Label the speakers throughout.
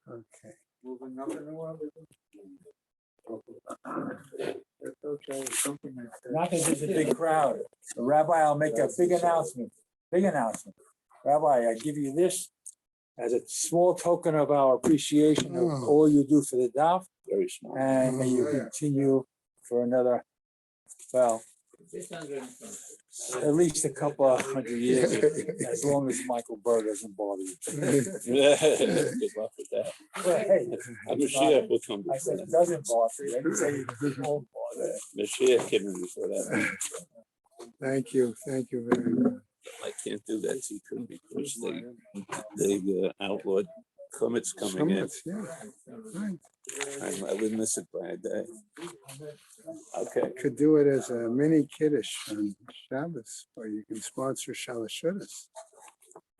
Speaker 1: Okay.
Speaker 2: Moving up in the world. It's okay, something like that.
Speaker 3: Not that there's a big crowd. So Rabbi, I'll make a big announcement. Rabbi, I give you this as a small token of our appreciation of all you do for the daf.
Speaker 4: Very small.
Speaker 3: And may you continue for another, well, at least a couple of 100 years, as long as Michael Berg doesn't bother you.
Speaker 4: Good luck with that.
Speaker 3: Well, hey,
Speaker 4: Mashiach will come
Speaker 3: I
Speaker 4: before
Speaker 3: said it
Speaker 4: that.
Speaker 3: doesn't bother you. I didn't say it won't bother you.
Speaker 4: Mashiach came in before that.
Speaker 1: Thank you very much.
Speaker 4: I can't do that to you because they outlawed comets coming in.
Speaker 1: Summits, yeah. Right.
Speaker 4: I would miss it by a day. Okay.
Speaker 1: Could do it as a mini kiddush on Shabbos, or you can sponsor shalashudas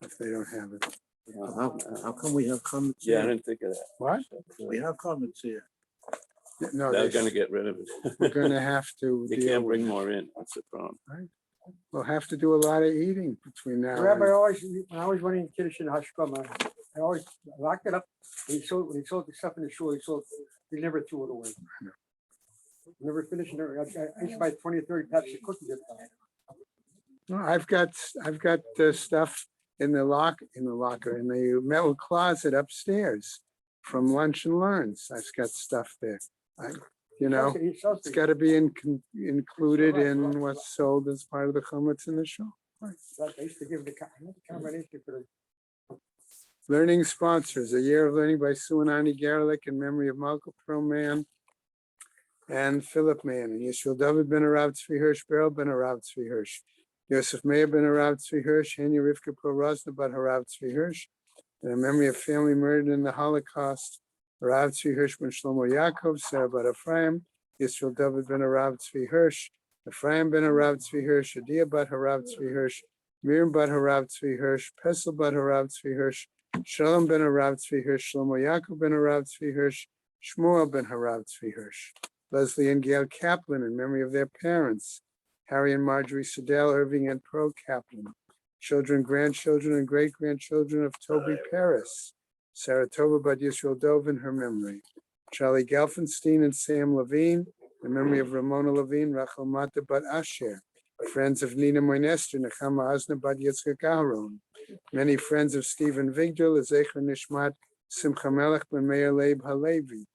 Speaker 1: if they don't have it.
Speaker 2: How come we have comments
Speaker 4: Yeah, I
Speaker 2: here?
Speaker 4: didn't think of that.
Speaker 1: What?
Speaker 2: We have comments here.
Speaker 1: No,
Speaker 4: They're gonna get rid of it.
Speaker 1: we're gonna have to
Speaker 4: They
Speaker 1: deal
Speaker 4: can't
Speaker 1: with
Speaker 4: bring
Speaker 1: it.
Speaker 4: more in. That's the problem.
Speaker 1: We'll have to do a lot of eating between now
Speaker 5: Rabbi,
Speaker 1: and.
Speaker 5: when I was running Kiddush in Hashkama, I always locked it up. When he sold the stuff in the shul, he never threw it away. Never finished. I used to buy 20 or 30 packs of cookies at a time.
Speaker 1: No, I've got stuff in the locker, in the metal closet upstairs from Lunch and Learns. I've got stuff there. It's got to be included in what's sold as part of the chametz in the show.
Speaker 5: I used to give the combination for the.
Speaker 1: Learning sponsors, A Year of Learning by Sue and Ani Gerlich in memory of Malcolm Perlman and Philip Mann, and Yisrael David ben Arav Tzvi Hirsch, Beryl ben Arav Tzvi Hirsch, Yosef Meir ben Arav Tzvi Hirsch, Hanya Rivka Pro-Rosna ben Arav Tzvi Hirsch, in memory of family murdered in the Holocaust, Arav Tzvi Hirsch ben Shlomo Yaakov, Sarah bat Ephraim, Yisrael David ben Arav Tzvi Hirsch, Ephraim ben Arav Tzvi Hirsch, Adia bat Harav Tzvi Hirsch, Miriam bat Harav Tzvi Hirsch, Pesel bat Harav Tzvi Hirsch, Shalom ben Harav Tzvi Hirsch, Shlomo Yaakov ben Harav Tzvi Hirsch, Shmuel ben Harav Tzvi Hirsch, Leslie and Gail Kaplan in memory of their parents, Harry and Marjorie Sedell, Irving and Pearl Kaplan, children, grandchildren, and great-grandchildren of Toby Paris, Sarah Tova bat Yisrael Dov in her memory, Charlie Gelfenstein and Sam Levine in memory of Ramona Levine, Rachel Mata bat Asher, friends of Nina Moynester, Nechama Asna bat Yitzchak Aharon, many friends of Stephen Vigdal, Zecher Nishmat, Simcha Melech ben Meir Leib Halevi,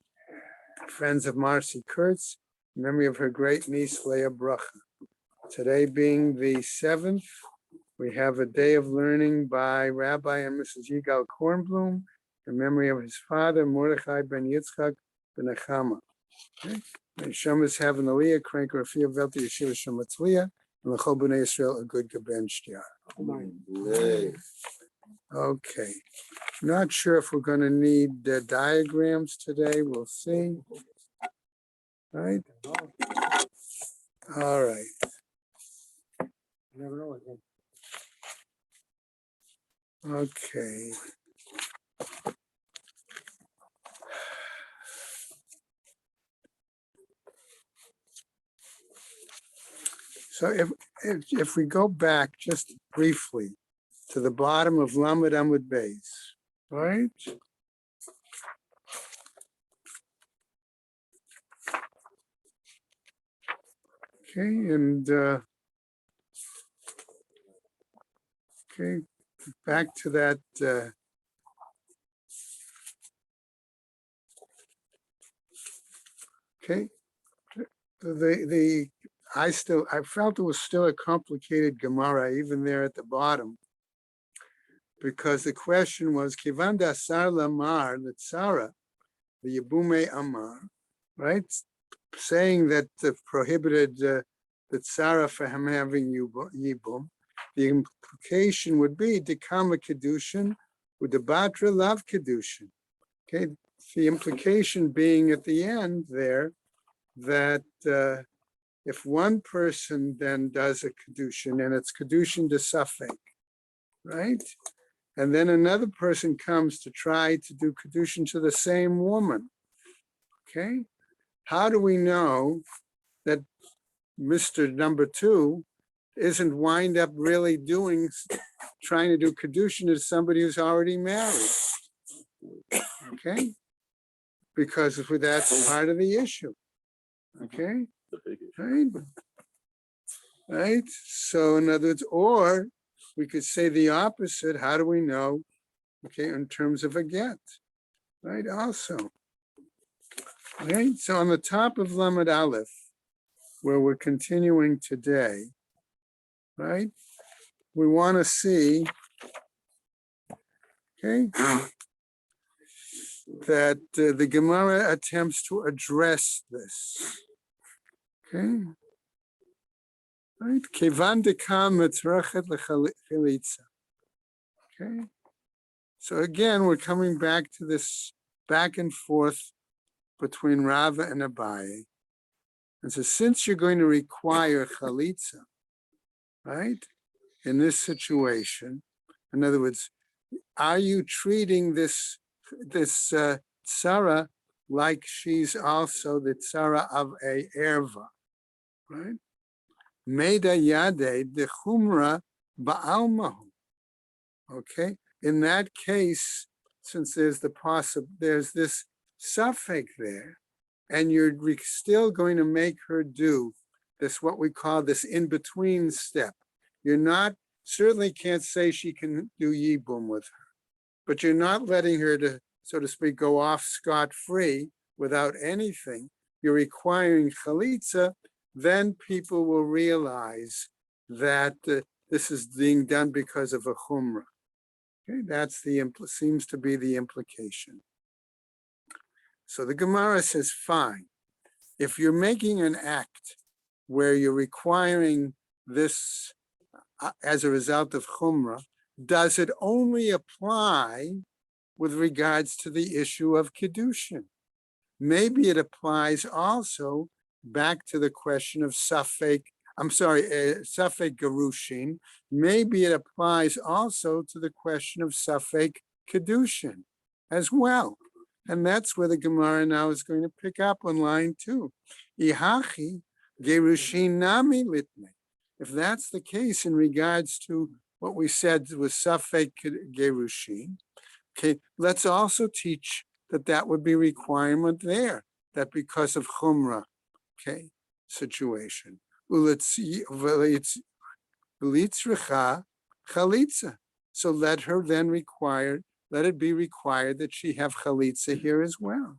Speaker 1: friends of Marcy Kurtz, in memory of her great niece Leah Bracha. Today being the 7th, we have a day of learning by Rabbi and Mrs. Yigal Kornblum, in memory of his father, Mordechai ben Yitzchak ben Nechama. And Shemas having Aliyah, Crank Rafia Velti Yeshiva Shematzliah, and L'chol B'nai Yisrael a good Gaben Shtiar. Okay, not sure if we're going to need diagrams today. We'll see. Right. All right.
Speaker 5: Never know again.
Speaker 1: Okay. So if we go back just briefly to the bottom of Lamed Amud Beis, right? Okay, and okay, back to that. Okay, I felt it was still a complicated Gemara even there at the bottom, because the question was Kivan dasar lamar l'tzara the Yebume Amar, right? Saying that prohibited the tzara for him having yibum. The implication would be dekama kedushin with the batra lav kedushin. Okay, the implication being at the end there that if one person then does a kedushin and it's kedushin de safek, right? And then another person comes to try to do kedushin to the same woman. Okay, how do we know that Mr. Number Two isn't wind up really trying to do Kedushin to somebody who's already married. Okay? Because that's part of the issue. Okay?
Speaker 4: The big issue.
Speaker 1: Right? Right? So in other words, or we could say the opposite. How do we know? Okay, in terms of a get. Right, also. Right, so on the top of Lamed Aleph, where we're continuing today, right, we want to see, okay, that the Gemara attempts to address this. Okay. Right, Kevan dekam mitrachet lechalitza. Okay. So again, we're coming back to this back and forth between Rava and Abaye. And so since you're going to require chalitza, right, in this situation, in other words, are you treating this tzara like she's also the tzara of a erva, right? Meda yade de chumra ba'almahu. Okay, in that case, since there's this suffix there, and you're still going to make her do this, what we call this in-between step. You're certainly can't say she can do yibum with her, but you're not letting her to, so to speak, go off scot-free without anything. You're requiring chalitza, then people will realize that this is being done because of a chumrah. Okay, that's seems to be the implication. So the Gemara says, fine, if you're making an act where you're requiring this as a result of chumrah, does it only apply with regards to the issue of kedushin? Maybe it applies also back to the question of safek gerushin. Maybe it applies also to the question of safek kedushin as well. And that's where the Gemara now is going to pick up on line 2. Ihachi gerushin nami litne. If that's the case in regards to what we said was safek gerushin, okay, let's also teach that would be requirement there, that because of chumrah, okay, situation. So let it be required that she have chalitza here as well.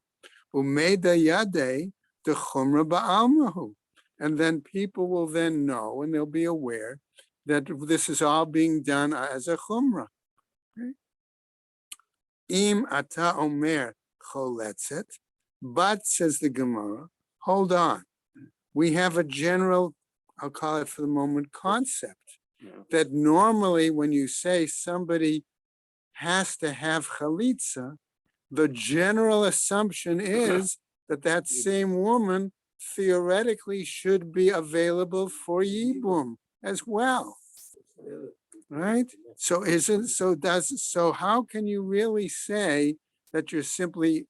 Speaker 1: And then people will then know, and they'll be aware that this is all being done as a chumrah. Okay? Im ata omer choletzet, but says the Gemara, hold on. We have a general, I'll call it for the moment, concept that normally when you say somebody has to have chalitza, the general assumption is that same woman theoretically should be available for yibum as well, right? So how can you really say that you're simply,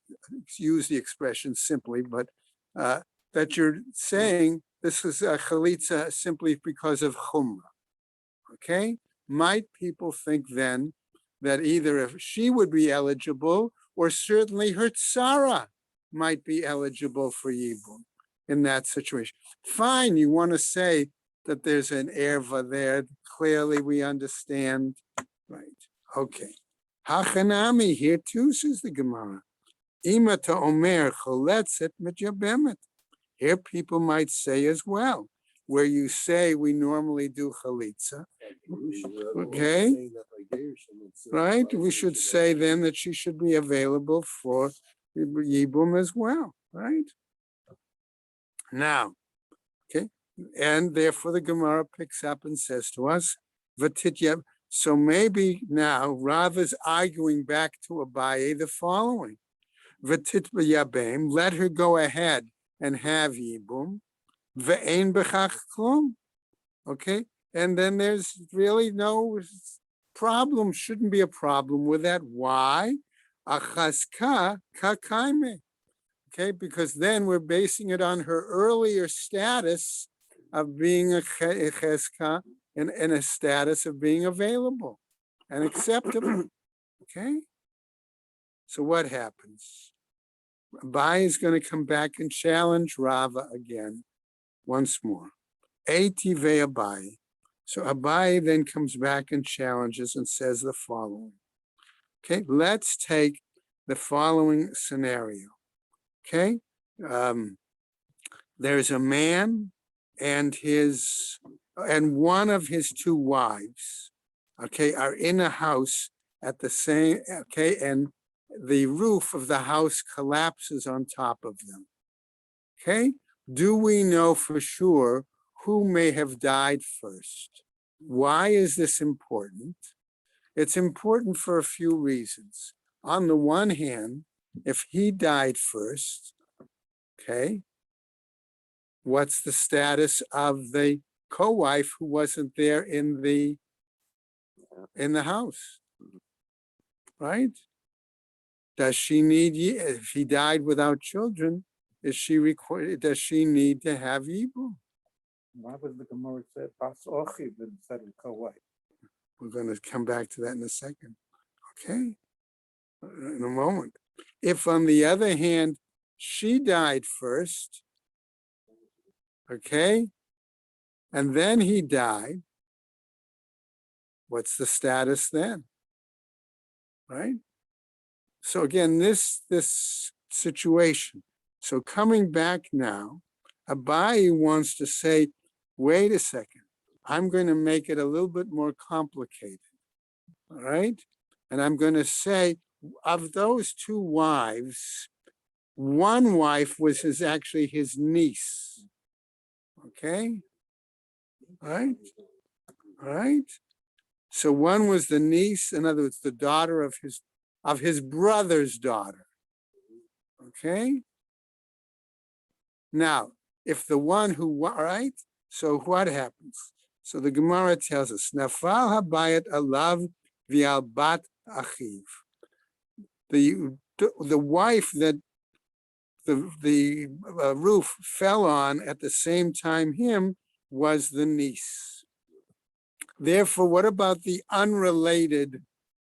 Speaker 1: use the expression simply, but that you're saying this is a chalitza simply because of chumrah? Okay, might people think then that either if she would be eligible, or certainly her tzara might be eligible for yibum in that situation? Fine, you want to say that there's an erva there. Clearly, we understand, right? Okay. Hachanami here too, says the Gemara. Ima to omer choletzet mityabemet. Here people might say as well, where you say we normally do chalitza. Okay, right? We should say then that she should be available for yibum as well, right? Now, okay, and therefore the Gemara picks up and says to us, Vatityab. So maybe now Rav is arguing back to Abaye the following: V'titba yabem, let her go ahead and have yibum. Ve'ein b'chach klum. Okay, and then there's really no problem. Shouldn't be a problem with that. Why? Achaska kakaime. Okay, because then we're basing it on her earlier status of being a cheska in a status of being available and acceptable. Okay? So what happens? Abai is going to come back and challenge Rava again, once more. Eitive Abai. So Abai then comes back and challenges and says the following. Okay, let's take the following scenario. Okay, there's a man and one of his two wives, okay, are in a house at the same, okay, and the roof of the house collapses on top of them. Okay, do we know for sure who may have died first? Why is this important? It's important for a few reasons. On the one hand, if he died first, okay, what's the status of the co-wife who wasn't there in the house, right? Does she need, if he died without children, is she required, does she need to have Yibum?
Speaker 2: Why was the Gemara said Bas Ochiv instead of Kawai?
Speaker 1: We're going to come back to that in a second. Okay, in a moment. If on the other hand, she died first, okay, and then he died, what's the status then? Right? So again, this situation. So coming back now, Abai wants to say, wait a second, I'm going to make it a little bit more complicated. All right? And I'm going to say, of those two wives, one wife was actually his niece. Okay? All right? All right? So one was the niece, in other words, the daughter of his brother's daughter. Okay? Now, if the one who, all right? So what happens? So the Gemara tells us, Nafal habayat alav v'al bat achiv. The wife that the roof fell on at the same time him was the niece. Therefore, what about the unrelated,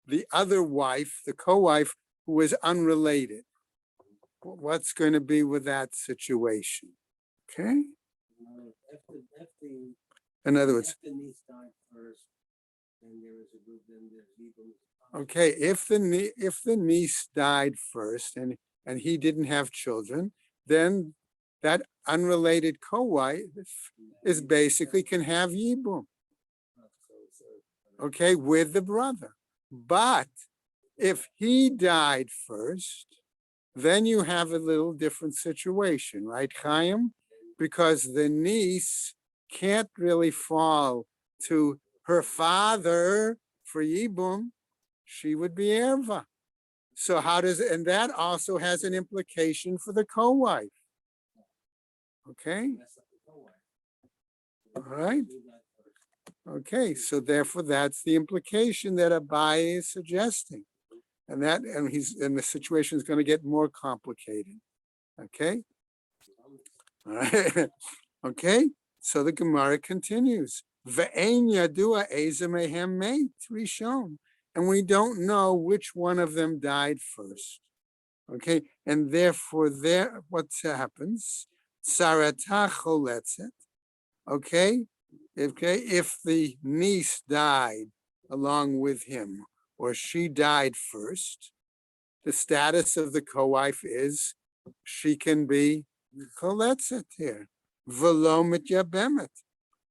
Speaker 1: the other wife, the co-wife who was unrelated? What's going to be with that situation? Okay? In other words, okay, if the niece died first and he didn't have children, then that unrelated co-wife is basically can have Yibum. Okay, with the brother. But if he died first, then you have a little different situation, right, Chaim? Because the niece can't really fall to her father for Yibum. She would be Erva. So how does, and that also has an implication for the co-wife. Okay? All right? Okay, so therefore that's the implication that Abai is suggesting. And the situation is going to get more complicated. Okay? All right. Okay, so the Gemara continues. Ve'ein yadua eza mehem meit rishon. And we don't know which one of them died first. Okay, and therefore what happens? Sarata choletzet. Okay, if the niece died along with him, or she died first, the status of the co-wife is she can be choletzet here. V'lo mityabemet.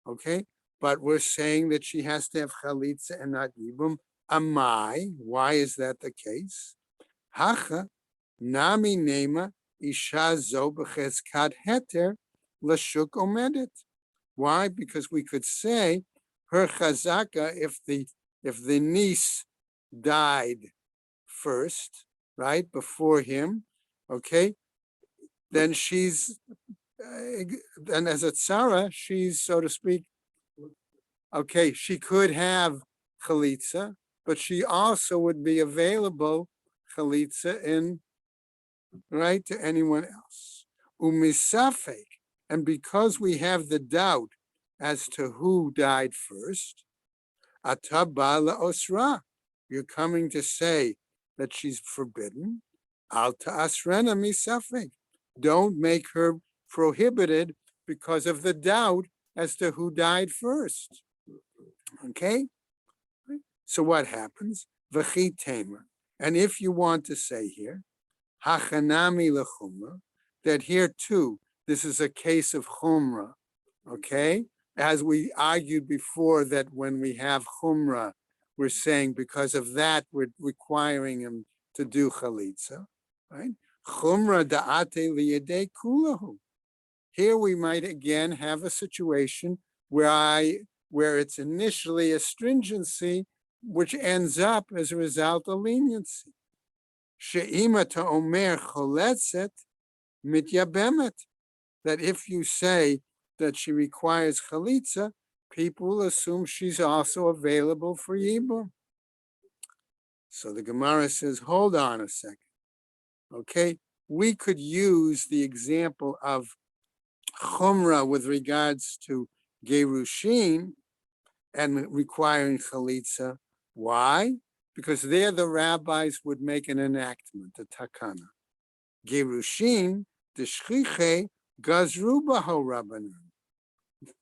Speaker 1: Okay, but we're saying that she has to have chalitza and not yibum. Amai, why is that the case? Hacha nami nema isha zo b'chezkat heter l'shuk omedet. Why? Because we could say her chazaka, if the niece died first, right, before him, okay, then she's, then as a tzara, she's, so to speak, okay, she could have chalitza, but she also would be available chalitza in, right, to anyone else. Umisafek, And because we have the doubt as to who died first, atabala osra, you're coming to say that she's forbidden. Alta asrena misafek. Don't make her prohibited because of the doubt as to who died first. Okay? So what happens? V'chi temer. And if you want to say here, hachanami lechumra, that here too, this is a case of chumra, okay? As we argued before, that when we have chumra, we're saying because of that, we're requiring him to do chalitza, right? Chumra da'ate liyadei kulahu. Here we might again have a situation where it's initially a stringency, which ends up as a result of leniency. She'ima ta'omer choletzet mityabemet. That if you say that she requires chalitza, people will assume she's also available for yibum. So the Gemara says, hold on a second. Okay, we could use the example of chumra with regards to gerushin and requiring chalitza. Why? Because there the rabbis would make an enactment, a takana. Gerushin, the shchiche, gazru baho rabbanan.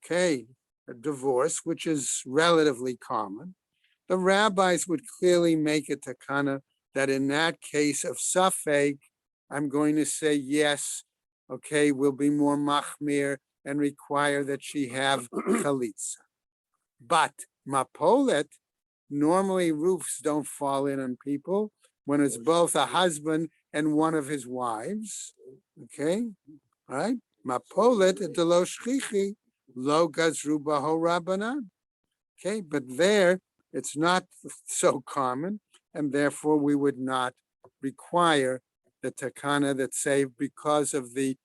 Speaker 1: Okay, a divorce, which is relatively common. The rabbis would clearly make a takana that in that case of safek, I'm going to say yes, okay, will be more machmir and require that she have chalitza. But mapolet, normally roofs don't fall in on people when it's both a husband and one of his wives. Okay, all right. Mapolet delo shchichi lo gazru baho rabbanan. Okay, but there it's not so common, and therefore we would not require the takana that say because of the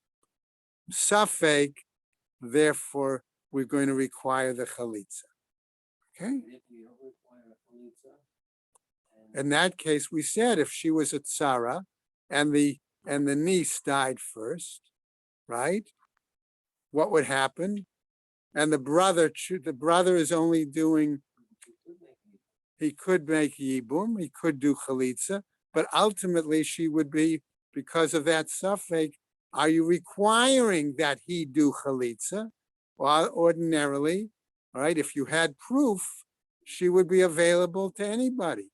Speaker 1: safek, therefore we're going to require the chalitza. Okay. In that case, we said if she was a tzara and the niece died first, right? What would happen? And the brother is only doing. He could make yibum, he could do chalitza, but ultimately she would be, because of that suffix, are you requiring that he do chalitza? Well, ordinarily, all right, if you had proof, she would be available to anybody.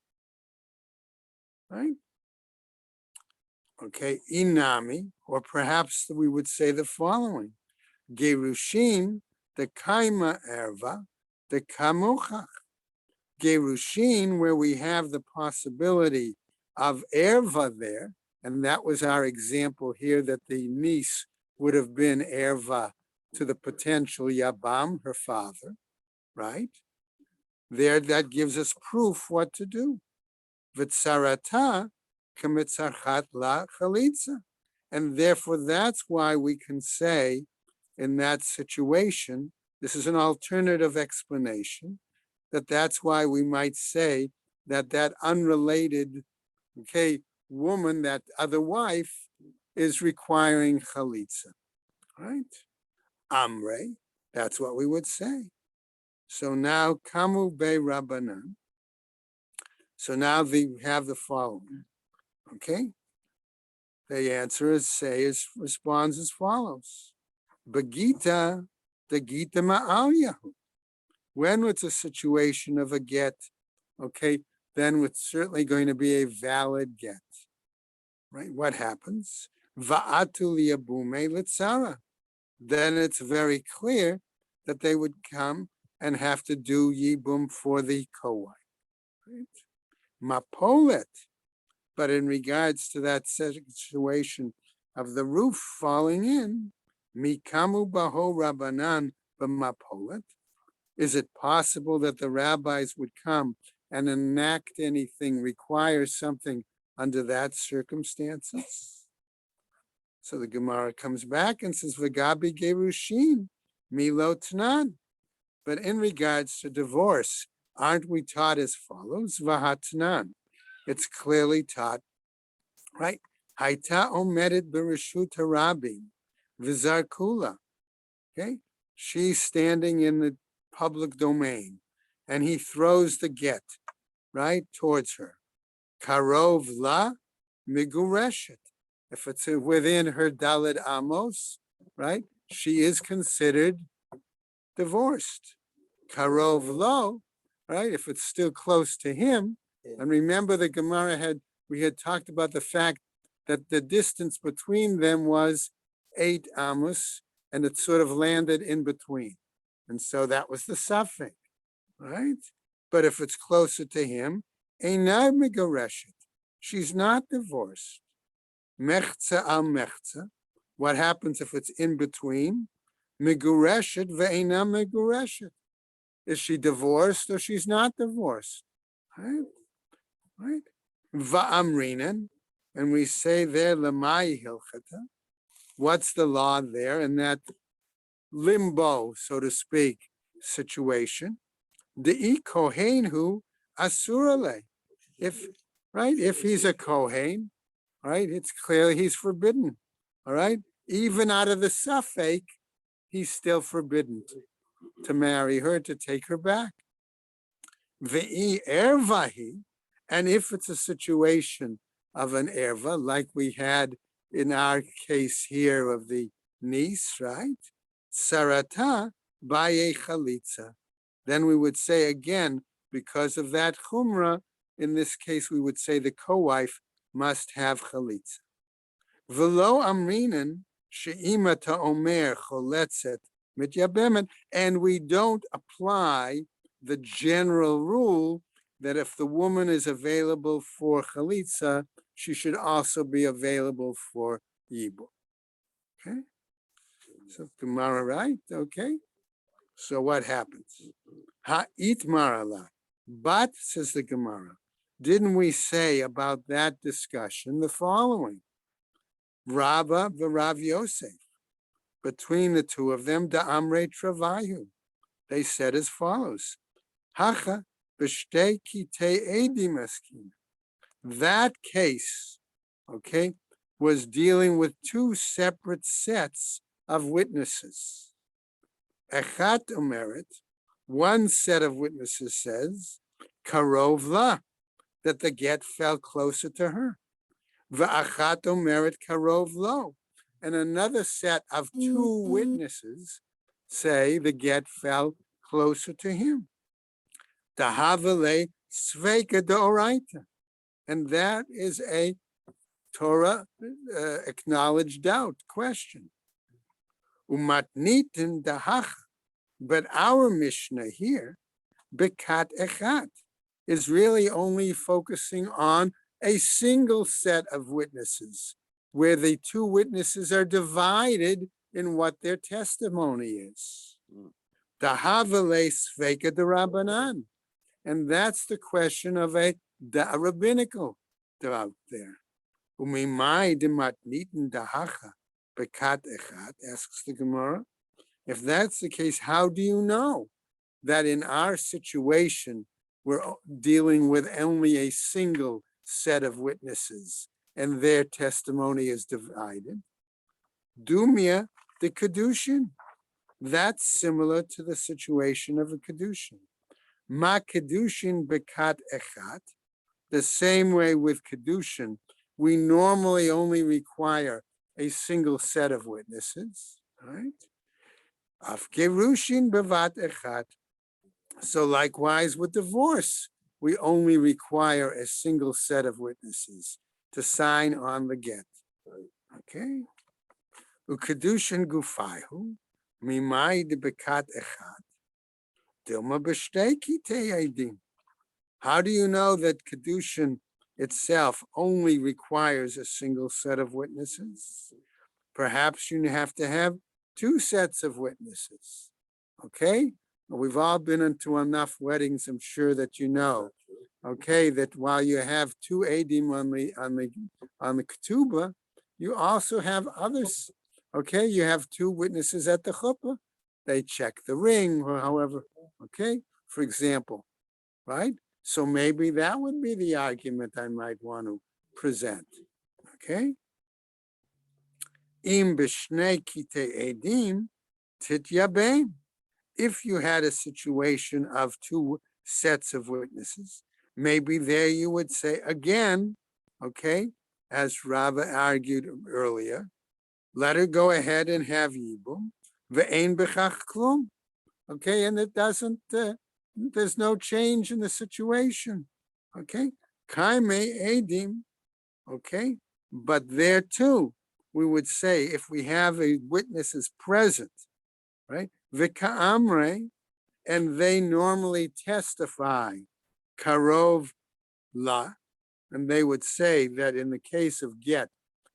Speaker 1: Right? Okay, inami, or perhaps we would say the following. Gerushin, the kaima erva, the kamuchach. Gerushin, where we have the possibility of erva there, and that was our example here, that the niece would have been erva to the potential yabam, her father, right? There, that gives us proof what to do. V'tzarata k'mitzarchat la chalitza. And therefore, that's why we can say in that situation, this is an alternative explanation, that's why we might say that unrelated, okay, woman, that other wife, is requiring chalitza, right? Amre, that's what we would say. So now, kamu be rabbanan. So now we have the following, okay? The answer responds as follows. Begita, the Gita ma'al. When it's a situation of a get, okay, then it's certainly going to be a valid get, right? What happens? Va'atu liyabume litzara. Then it's very clear that they would come and have to do yibum for the co-wife, right? Mapolet. But in regards to that situation of the roof falling in, mikamu baho rabbanan b'mapolet. Is it possible that the rabbis would come and enact anything, require something under that circumstances? So the Gemara comes back and says, V'gabi gerushin, milo tnan. But in regards to divorce, aren't we taught as follows? V'hatnan. It's clearly taught, right? Haita omedet bereshut harabim, v'zarkula. Okay, she's standing in the public domain, and he throws the get right towards her. Karov la migureshet. If it's within her Daled Amos, right, she is considered divorced. Karov lo, right, if it's still close to him. And remember, the Gemara we had talked about the fact that the distance between them was 8 amos, and it sort of landed in between. And so that was the suffix, right? But if it's closer to him, Einai Megareshet, she's not divorced. Mechza al mechza. What happens if it's in between? Megureshet ve'eina megureshet. Is she divorced or she's not divorced? Right? Right? Va'amrinan. And we say there, lamai hilchata. What's the law there in that limbo, so to speak, situation? De'i kohenhu asurale. If he's a kohen, right, it's clear he's forbidden. All right, even out of the suffix, he's still forbidden to marry her, to take her back. Ve'i ervahi, and if it's a situation of an erva, like we had in our case here of the niece, right? Sarata baye chalitza. Then we would say again, because of that chumrah, in this case, we would say the co-wife must have chalitza. V'lo amrinan she'ima ta'omer choletzet mityabemet, and we don't apply the general rule that if the woman is available for chalitza, she should also be available for yibum. Okay, so Gemara, right? Okay, so what happens? Ha'it marala, but says the Gemara, didn't we say about that discussion the following? Rabba v'Rav Yosef, between the two of them, da'amre travayu, they said as follows: Hacha b'shtei kitei edim eskin. That case, okay, was dealing with two separate sets of witnesses. Echat omeret, one set of witnesses says, karov la, that the get fell closer to her. V'achat omeret karov lo, and another set of two witnesses say the get fell closer to him. Dahavale sveka deoraita, and that is a Torah acknowledged doubt question. Umatnitin dahach, but our Mishnah here, bekat echat, is really only focusing on a single set of witnesses, where the two witnesses are divided in what their testimony is. Dahavale sveka derabanan, and that's the question of a rabbinical doubt there. Umimai dematnitin dahacha bekat echat, asks the Gemara. If that's the case, how do you know that in our situation we're dealing with only a single set of witnesses and their testimony is divided? Dumia the kedushin. That's similar to the situation of a kedushin. Ma kedushin bekat echat. The same way with kedushin, we normally only require a single set of witnesses, right? Af gerushin bevat echat. So likewise with divorce, we only require a single set of witnesses to sign on the get. Okay. Ukedushin gufayhu mimai de bekat echat dilma b'shtei kitei. How do you know that kedushin itself only requires a single set of witnesses? Perhaps you have to have two sets of witnesses. Okay, we've all been into enough weddings, I'm sure that you know. Okay, that while you have two edim on the ketubah, you also have others. Okay, you have two witnesses at the chuppah. They check the ring or however. Okay, for example, right? So maybe that would be the argument I might want to present. Okay. Im b'shnei kitei edim Tityabein. If you had a situation of two sets of witnesses, maybe there you would say again, okay, as Rava argued earlier, let her go ahead and have Yibum, ve'ein bechach klum, okay, and it doesn't, there's no change in the situation, okay, kaime edim, okay, but there too, we would say if we have a witness is present, right, v'ka'amre, and they normally testify karov la, and they would say that in the case of get,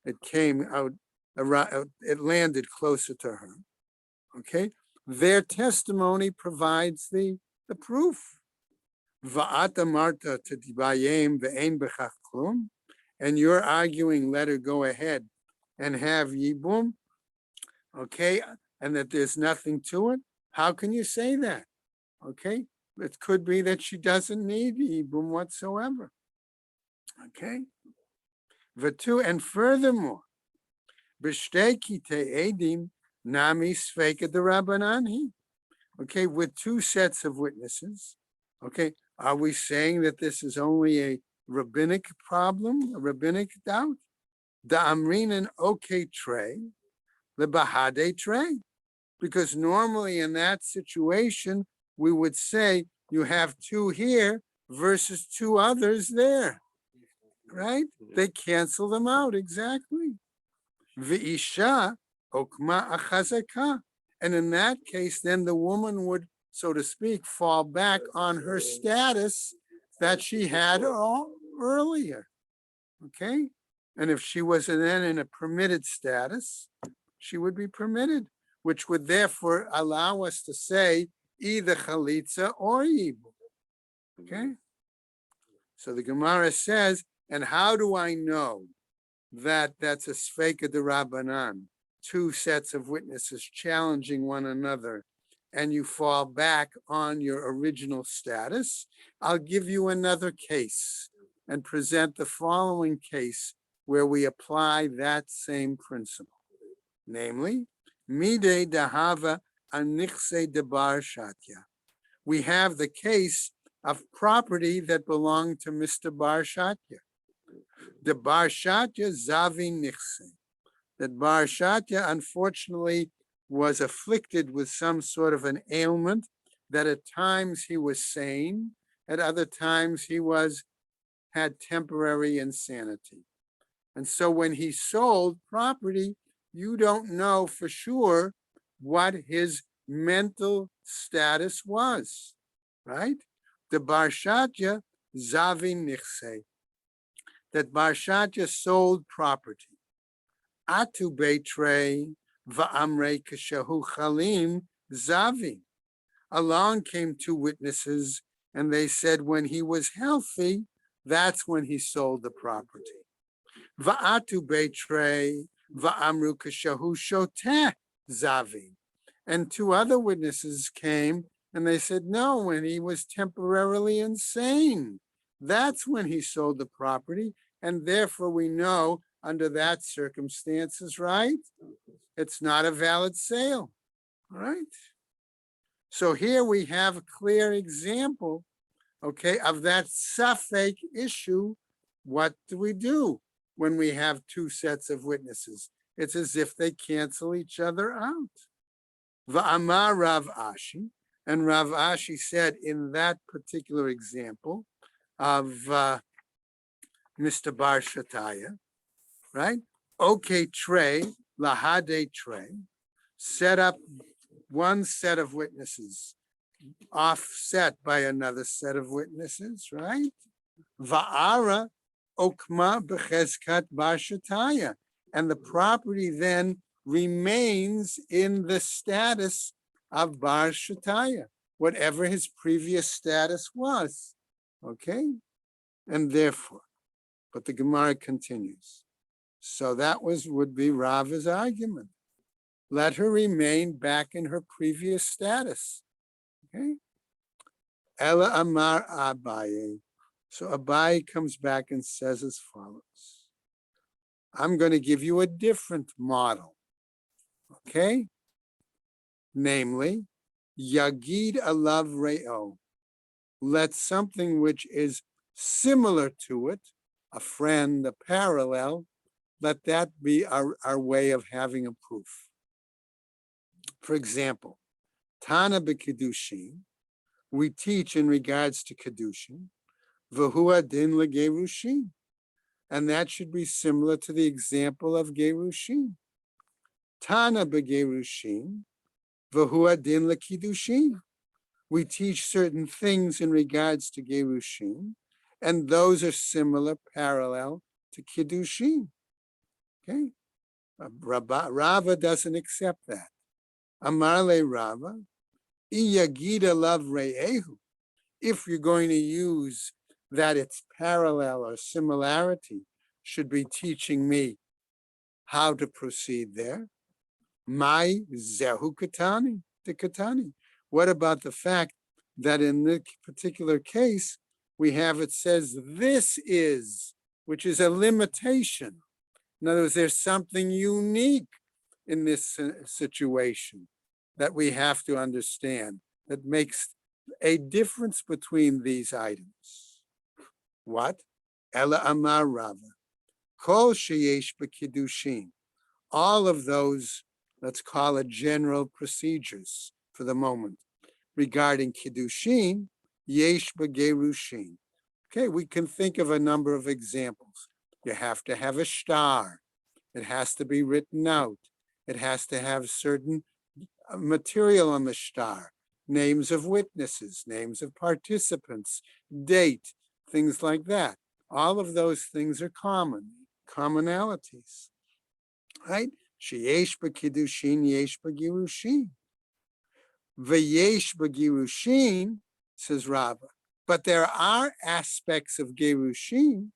Speaker 1: it came out, it landed closer to her. Okay, their testimony provides the proof. Va'ata marta tedibayim ve'ein bechach klum, and you're arguing, let her go ahead and have yibum, okay, and that there's nothing to it. How can you say that? Okay, it could be that she doesn't need Yibum whatsoever. Okay, Vatu, and furthermore, B'shtei edim nami sveka de rabbanani. Okay, with two sets of witnesses. Okay, are we saying that this is only a rabbinic problem, a rabbinic doubt? Da amrinan okay trey, the bahade trey, because normally in that situation we would say you have two here versus two others there, right? They cancel them out, exactly. V'isha okma achazaka. And in that case, then the woman would, so to speak, fall back on her status that she had earlier, okay? And if she was then in a permitted status, she would be permitted, which would therefore allow us to say either chalitza or yibum. Okay? So the Gemara says, and how do I know that that's a sfeika de rabbanan, two sets of witnesses challenging one another, and you fall back on your original status? I'll give you another case and present the following case where we apply that same principle. Namely, mide dahava anichse de bar shatya. We have the case of property that belonged to Mr. Bar Shatya. The Bar Shatya zavi nichse. That Bar Shatya unfortunately was afflicted with some sort of an ailment that at times he was sane, at other times he had temporary insanity. And so when he sold property, you don't know for sure what his mental status was, right? The Bar Shatya zavi nichse. That Bar Shatya sold property. Atu beitrei va'amrei kashahu chalim zavi. Along came two witnesses, and they said when he was healthy, that's when he sold the property. Va'atu beitrei va'amru kashahu shoteh zavi. And two other witnesses came, and they said, no, when he was temporarily insane, that's when he sold the property. And therefore we know under that circumstances, right? It's not a valid sale, right? So here we have a clear example, okay, of that suffix issue. What do we do when we have two sets of witnesses? It's as if they cancel each other out. Va'amar Rav Ashi, and Rav Ashi said in that particular example of Mr. Bar Shataya, right? Okay, Trey, Lahade Trey, set up one set of witnesses, offset by another set of witnesses, right? Va'ara Okma Becheskat Bar Shataya, and the property then remains in the status of Bar Shataya, whatever his previous status was, okay? And therefore, but the Gemara continues. So that would be Rava's argument. Let her remain back in her previous status, okay? Ela Amar Abaye. So Abaye comes back and says as follows. I'm going to give you a different model. Okay? namely, Yagid alav re'o. Let something which is similar to it, a friend, a parallel, let that be our way of having a proof. For example, Tana b'Kiddushin, we teach in regards to Kiddushin, v'hu din legerushin, and that should be similar to the example of gerushin. Tana b'gerushin, v'hu din lekiddushin. We teach certain things in regards to gerushin, and those are similar, parallel to kiddushin. Okay, Rava doesn't accept that. Amar le Rava, iyagida lav re'ehu. If you're going to use that it's parallel or similarity, should be teaching me how to proceed there. My zehu katani, the katani. What about the fact that in this particular case, we have it says this is, which is a limitation. In other words, there's something unique in this situation that we have to understand that makes a difference between these items. What? Ela amar Rava. Kol sheyesh b'kiddushin. All of those, let's call it general procedures for the moment, regarding kiddushin, yesh b'gerushin. Okay, we can think of a number of examples. You have to have a star. It has to be written out. It has to have certain material on the star, names of witnesses, names of participants, date, things like that. All of those things are commonalities, right? Sheyesh b'kiddushin, yesh b'girushin. V'yesh b'girushin, says Rava. But there are aspects of gerushin,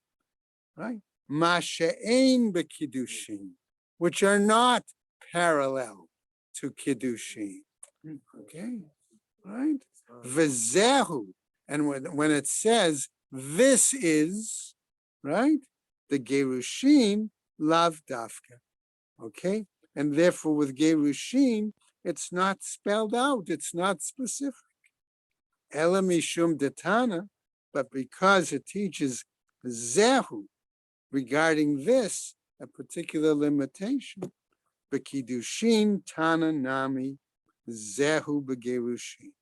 Speaker 1: right? Ma she'ein b'kiddushin, which are not parallel to kiddushin. Okay, right? V'zehu, and when it says this is, right, the gerushin lav dafka. Okay, and therefore with gerushin, it's not spelled out, it's not specific. Ela mishum detana, but because it teaches zehu regarding this, a particular limitation, b'kiddushin tana nami zehu b'gerushin.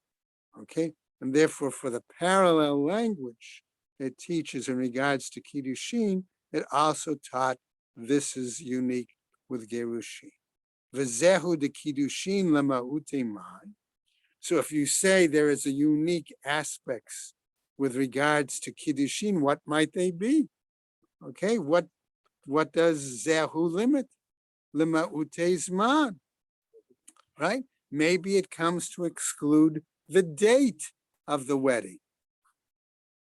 Speaker 1: Okay, and therefore for the parallel language it teaches in regards to kiddushin, it also taught this is unique with gerushin. V'zehu de kiddushin lema'ute mai. So if you say there is a unique aspects with regards to kiddushin, what might they be? Okay, what does zehu limit? Lema'ute zman, right? Maybe it comes to exclude the date of the wedding.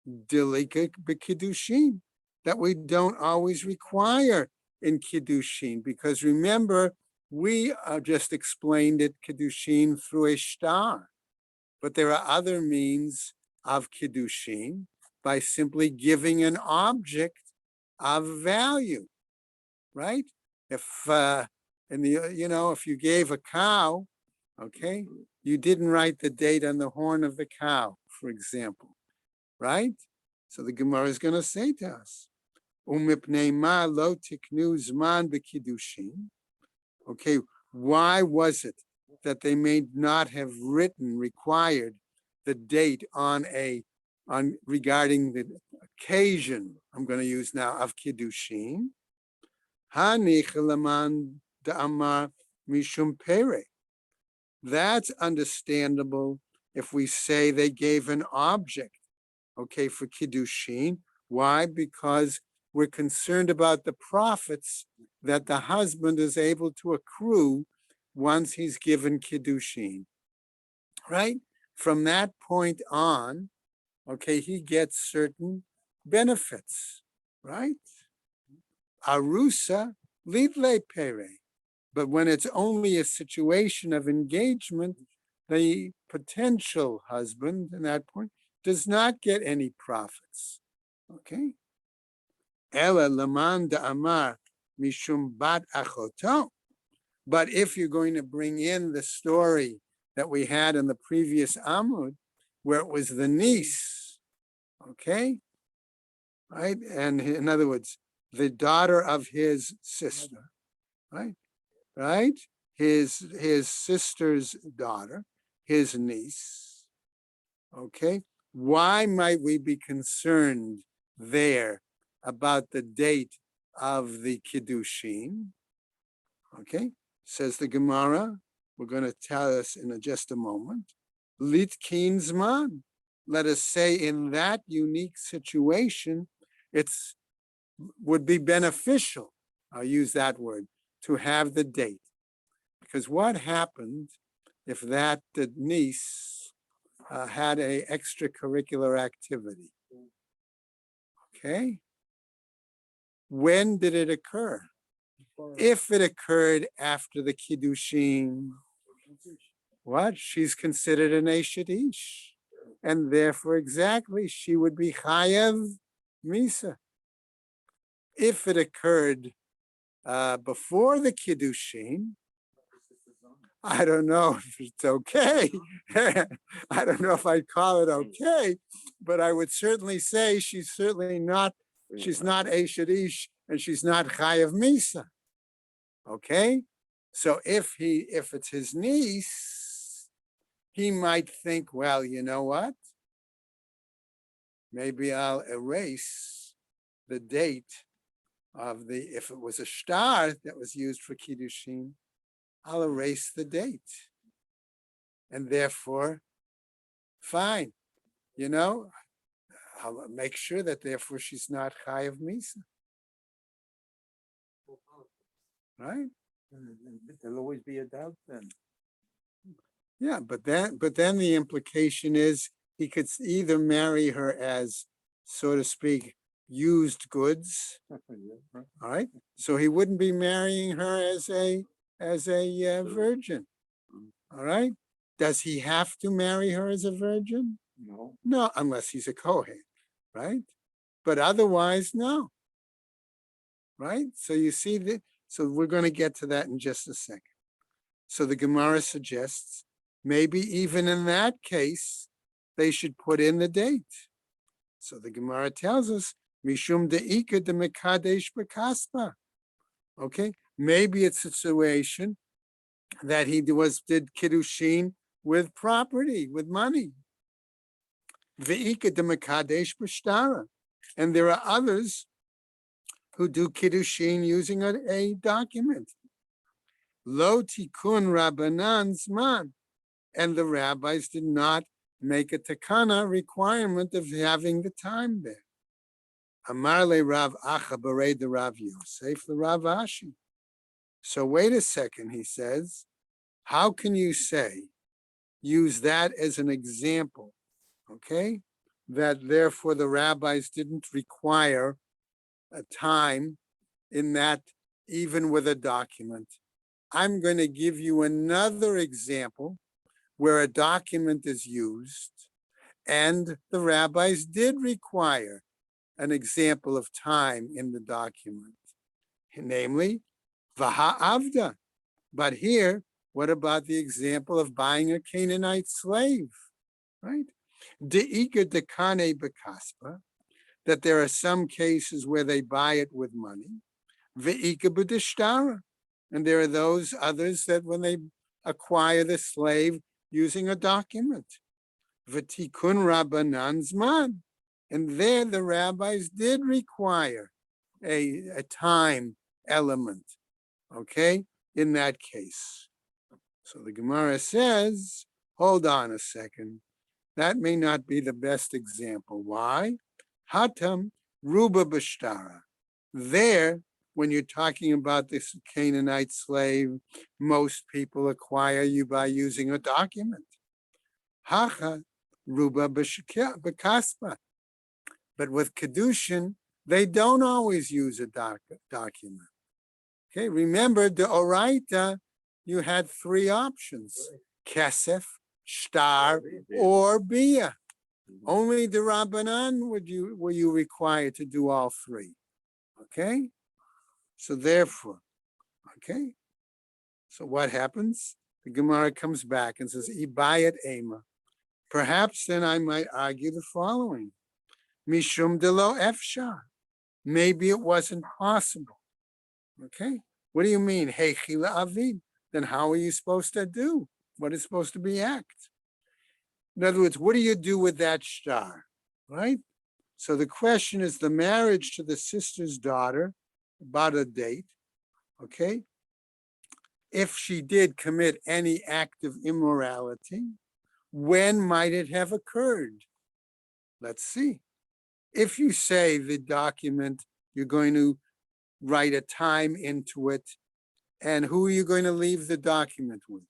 Speaker 1: Dilika b'kiddushin, that we don't always require in kiddushin, because remember, we just explained it kiddushin through a star, but there are other means of kiddushin by simply giving an object of value, right? If if you gave a cow, okay, you didn't write the date on the horn of the cow, for example, right? So the Gemara is going to say to us, "Umipnei ma lo tiknu zman b'kiddushin." Okay, why was it that they may not have required the date on regarding the occasion I'm going to use now of kiddushin? Hanich laman da'amar mishum pere. That's understandable if we say they gave an object, okay, for kiddushin. Why? Because we're concerned about the profits that the husband is able to accrue once he's given kiddushin, right? From that point on, okay, he gets certain benefits, right? Arusa lidle pere. But when it's only a situation of engagement, the potential husband in that point does not get any profits. Okay? Ela laman amar mishum bat achoto. But if you're going to bring in the story that we had in the previous Amud, where it was the niece, okay? Right? And in other words, the daughter of his sister, right? Right? His sister's daughter, his niece, okay? Why might we be concerned there about the date of the Kiddushin? Okay, says the Gemara, we're going to tell us in just a moment. Litkin Zman. Let us say in that unique situation, it's would be beneficial, I'll use that word, to have the date. Because what happened if that the niece had a extracurricular activity? Okay, when did it occur? If it occurred after the Kiddushin, what? She's considered an Eshet Ish. And therefore, exactly, she would be Chayav Misa. If it occurred before the Kiddushin, I don't know if it's okay. I don't know if I'd call it okay, but I would certainly say she's certainly not, she's not Eshet Ish and she's not Chayav Misa. Okay, so if it's his niece, he might think, well, you know what? Maybe I'll erase the date of the, if it was a star that was used for Kiddushin, I'll erase the date. And therefore, fine, you know, I'll make sure that therefore she's not Chayav Misa. Right?
Speaker 2: There'll always be a doubt then.
Speaker 1: Yeah, but then the implication is he could either marry her as, so to speak, used goods.
Speaker 2: Yeah,
Speaker 1: All right, so he wouldn't be marrying her as a virgin. All right, does he have to marry her as a virgin?
Speaker 2: no.
Speaker 1: No, unless he's a Kohen, right? But otherwise, no. Right? So you see that. So we're going to get to that in just a second. So the Gemara suggests maybe even in that case, they should put in the date. So the Gemara tells us, Mishum de'ika de mekadesh b'kaspa. Okay, maybe it's a situation that he did Kiddushin with property, with money. Ve'ika de mekadesh b'shtara. And there are others who do Kiddushin using a document. Lo tikun rabbanan zman. And the rabbis did not make a takana requirement of having the time there. Amar le Rav Acha Barei de Rav Yosef the Rav Ashi. So wait a second, he says, how can you say, use that as an example, okay? That therefore the rabbis didn't require a time in that, even with a document. I'm going to give you another example where a document is used, and the rabbis did require an example of time in the document, namely, Vaha'avda. But here, what about the example of buying a Canaanite slave, right? De'ika dekane bekaspa, that there are some cases where they buy it with money, ve'ika b'dishtara, and there are those others that when they acquire the slave using a document, v'tikun rabbanan zman, and there the rabbis did require a time element, okay, in that case. So the Gemara says, hold on a second, that may not be the best example. Why? Hatam ruba b'shtara. There, when you're talking about this Canaanite slave, most people acquire you by using a document. Hacha ruba b'kaspa. But with Kedushin, they don't always use a document. Okay, remember the Oraita, you had three options: Kesef, Shtar, or Bia. Only the Rabbanan were you required to do all three. Okay, so therefore, okay, so what happens? The Gemara comes back and says, Ibayat Ema. Perhaps then I might argue the following. Mishum de lo efshar. Maybe it wasn't possible. Okay. What do you mean? Hey, chila avid. Then how are you supposed to do? What is supposed to be act? In other words, what do you do with that star? Right? So the question is the marriage to the sister's daughter, about a date. Okay. If she did commit any act of immorality, when might it have occurred? Let's see. If you say the document, you're going to write a time into it, and who are you going to leave the document with?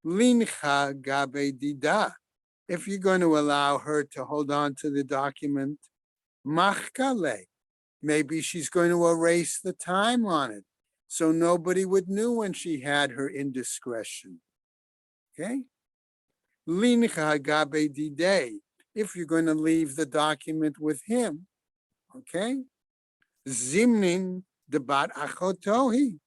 Speaker 1: Lincha gabe dida. If you're going to allow her to hold on to the document, machkale. Maybe she's going to erase the time on it, so nobody would know when she had her indiscretion. Okay? Lincha gabe dide. If you're going to leave the document with him, okay? Zimnin debat achotohi.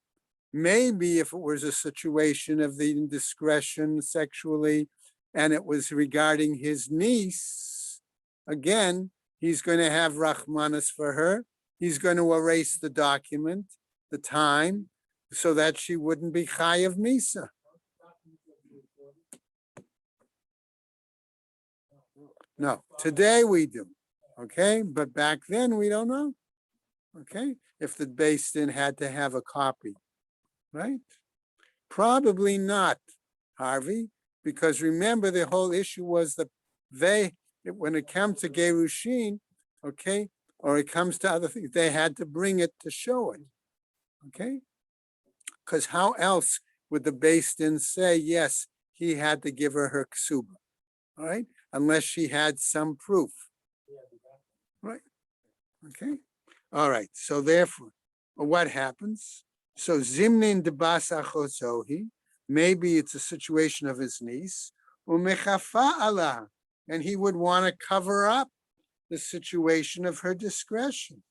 Speaker 1: Maybe if it was a situation of the indiscretion sexually and it was regarding his niece, again, he's going to have Rahmanas for her. He's going to erase the document, the time, so that she wouldn't be Chayav Misa. No, today we do, okay? But back then we don't know, okay? If the Beis Din had to have a copy, right? Probably not, Harvey, because remember the whole issue was that when it comes to Gerushin, okay, or it comes to other things, they had to bring it to show it, okay? Because how else would the Beis Din say, yes, he had to give her ksuba, all right? Unless she had some proof, right? Okay, all right, so therefore, what happens? So Zimnin debas achozohi, maybe it's a situation of his niece, umechafa Allah, and he would want to cover up the situation of her discretion.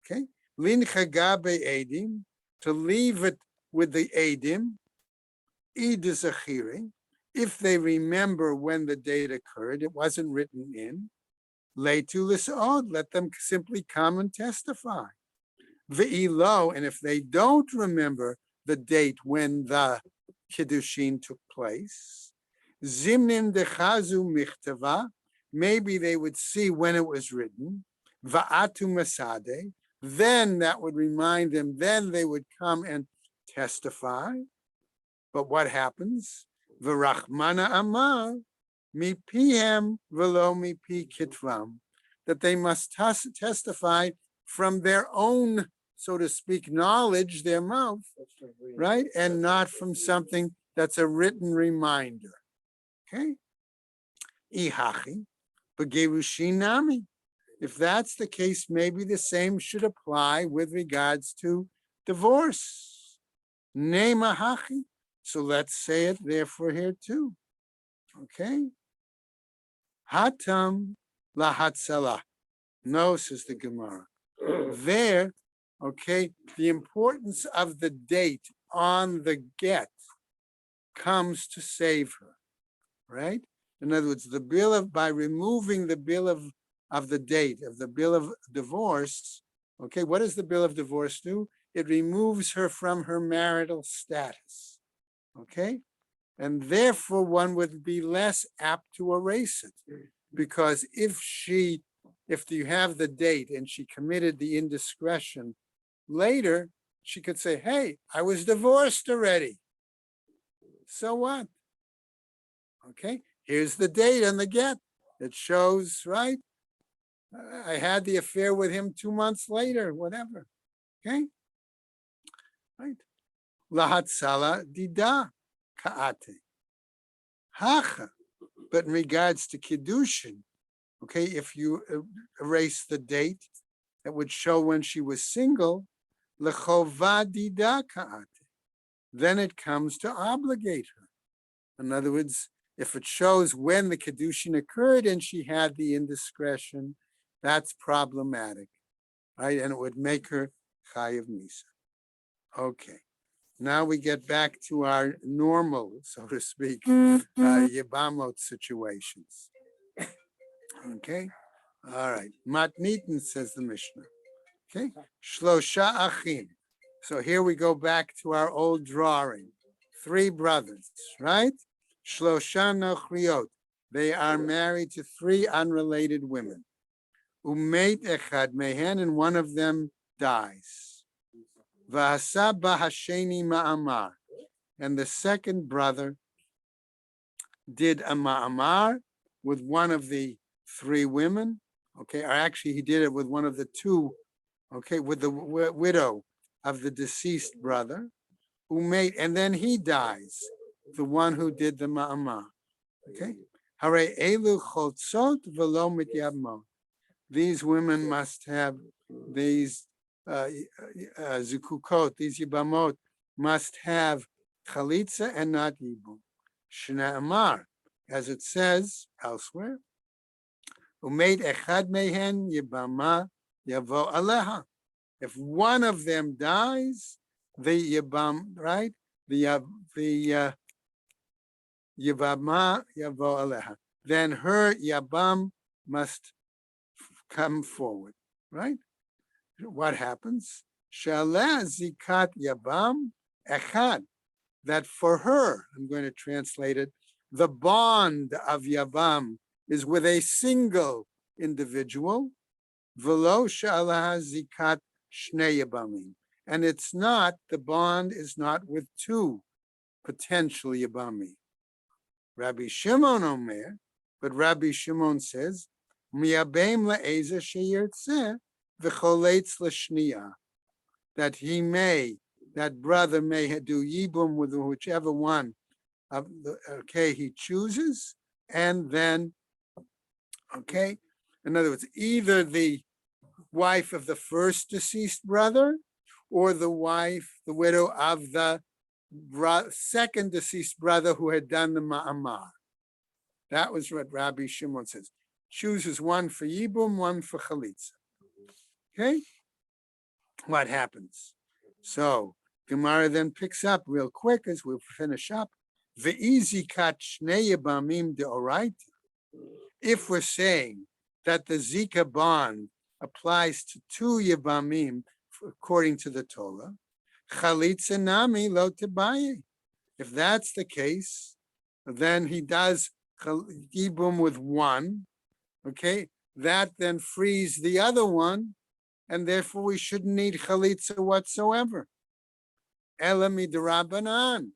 Speaker 1: Okay, lin chagabe edim, to leave it with the edim, idizachiri, if they remember when the date occurred, it wasn't written in. Leitu lisod, let them simply come and testify. Ve'ilo, and if they don't remember the date when the Kiddushin took place, Zimnin dechazu michtava, maybe they would see when it was written, Va'atu masade, then that would remind them, then they would come and testify. But what happens? V'rachmana amar, mipihem velo mipi kitvam, that they must testify from their own, so to speak, knowledge, their mouth, right? And not from something that's a written reminder. Okay? Ihachi, begerushinami. If that's the case, maybe the same should apply with regards to divorce. Nemahachi. So let's say it therefore here too. Okay? Hatam lahatzalah. No, says the Gemara. There, okay, the importance of the date on the get comes to save her, right? In other words, the bill of, by removing the bill of the date, of the bill of divorce, okay, what does the bill of divorce do? It removes her from her marital status, okay? And therefore one would be less apt to erase it, because if you have the date and she committed the indiscretion later, she could say, hey, I was divorced already. So what? Okay, here's the date on the get. It shows, right? I had the affair with him 2 months later, whatever. Okay, right? Lahatsala dida kaate. Hacha. But in regards to Kiddushin, okay, if you erase the date that would show when she was single, lechova dida kaate, then it comes to obligate her. In other words, if it shows when the Kiddushin occurred and she had the indiscretion, that's problematic, right? And it would make her Chayav Misa. Okay. Now we get back to our normal, so to speak, Yibamot situations. Okay, all right. Matnitin, says the Mishnah. Okay, Shlosha Achim. So here we go back to our old drawing. 3 brothers, right? Shlosha Nochriot. They are married to 3 unrelated women. Umeit Echad Mehen, and one of them dies. V'asa Bahasheni Ma'amar. And the second brother did a Ma'amar with one of the 3 women. Okay, or actually he did it with one of the 2, okay, with the widow of the deceased brother, who made, and then he dies, the one who did the Ma'amar. Okay, Hare Elu Chotzot V'lo Mityabmot. These women must have these zukukot, these yibamot must have chalitza and not yibum. Shna Amar, as it says elsewhere, Umeid echad mehen yibama yavo aleha. If one of them dies, the yibam, right? The yibama yavo aleha. Then her yabam must come forward, right? What happens? Shaleh zikat yabam echad. That for her, I'm going to translate it, the bond of yabam is with a single individual. V'lo shaleh zikat shnei yabamim. And it's not, the bond is not with 2 potential yabamim. Rabbi Shimon Omer, but Rabbi Shimon says, Miyabem le'eza sheyirtzeh v'choletz l'shniya, that he may, that brother may do yibum with whichever one of the, okay, he chooses, and then, okay, in other words, either the wife of the first deceased brother or the wife, the widow of the second deceased brother who had done the ma'amar. That was what Rabbi Shimon says. Chooses one for yibum, one for chalitza. Okay, what happens? So Gemara then picks up real quick as we'll finish up. Ve'izi kat shnei yibamim deoraita. If we're saying that the zika bond applies to 2 yibamim according to the Torah, chalitza nami lo tebaye. If that's the case, then he does yibum with 1. Okay, that then frees the other one, and therefore we shouldn't need chalitza whatsoever. Ela midrabanan.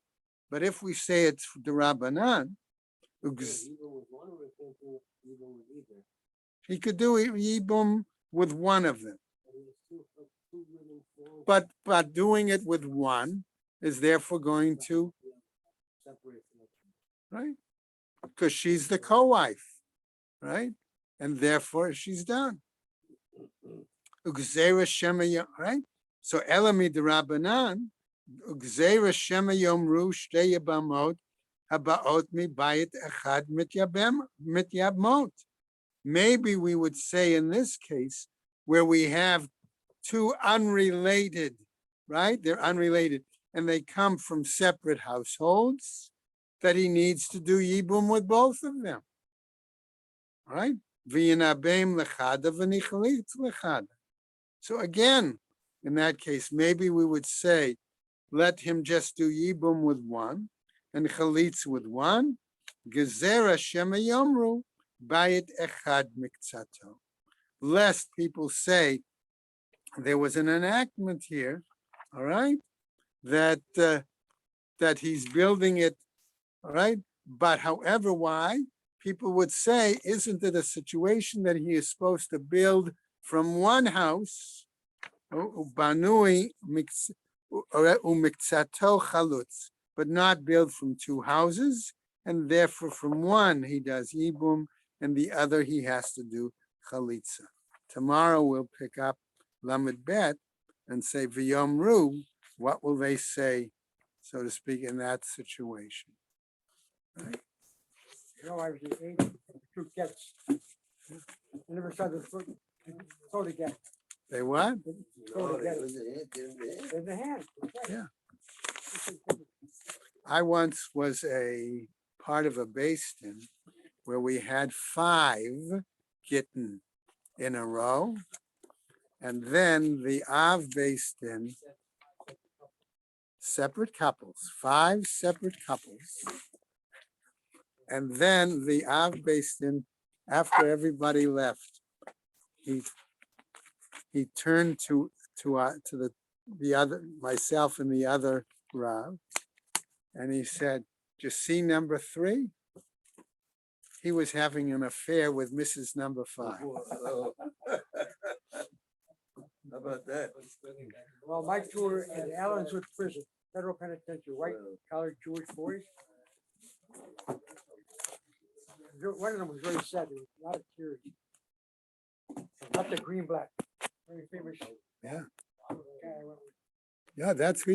Speaker 1: But if we say it's drabanan, he could do yibum with 1 of them. But doing it with 1 is therefore going to, right? Because she's the co-wife, right? And therefore she's done. Right? So Elami Darabanan, Ugzera Shema Yomru Shtei Yabamot Habaot Mi Bayit Echad Mityabmot. Maybe we would say in this case, where we have 2 unrelated, right? They're unrelated, and they come from separate households, that he needs to do yibum with both of them. All right? So again, in that case, maybe we would say, let him just do yibum with 1 and chalitz with 1. Gezerah shema yomru bayit echad mikzato. Lest people say there was an enactment here, all right, that that he's building it, all right. But however, why? People would say, isn't it a situation that he is supposed to build from 1 house, banui umikzato chalutz, but not build from 2 houses, and therefore from 1 he does yibum, and the other he has to do chalitza. Tomorrow we'll pick up Lamed Bet and say v'yomru. What will they say, so to speak, in that situation? Right?
Speaker 5: You know, I was the 2 cats. I never saw this foot. Throw it again.
Speaker 1: They what?
Speaker 5: Throw it again. In the hand.
Speaker 1: Yeah. I once was a part of a bastin where we had 5 gittin in a row. And then the Av bastin, separate couples, 5 separate couples. And then the Av bastin, after everybody left, he turned to the other, myself and the other Rav, and he said, "Just see number 3? He was having an affair with Mrs. number 5.
Speaker 4: How about that?
Speaker 5: Well, my tour in Allenswood Prison, federal penitentiary, white collar Jewish boys. One of them was very sad, there was a lot of tears. Not the green black, very famous.
Speaker 1: Yeah.
Speaker 5: guy I went with.
Speaker 1: Yeah, that's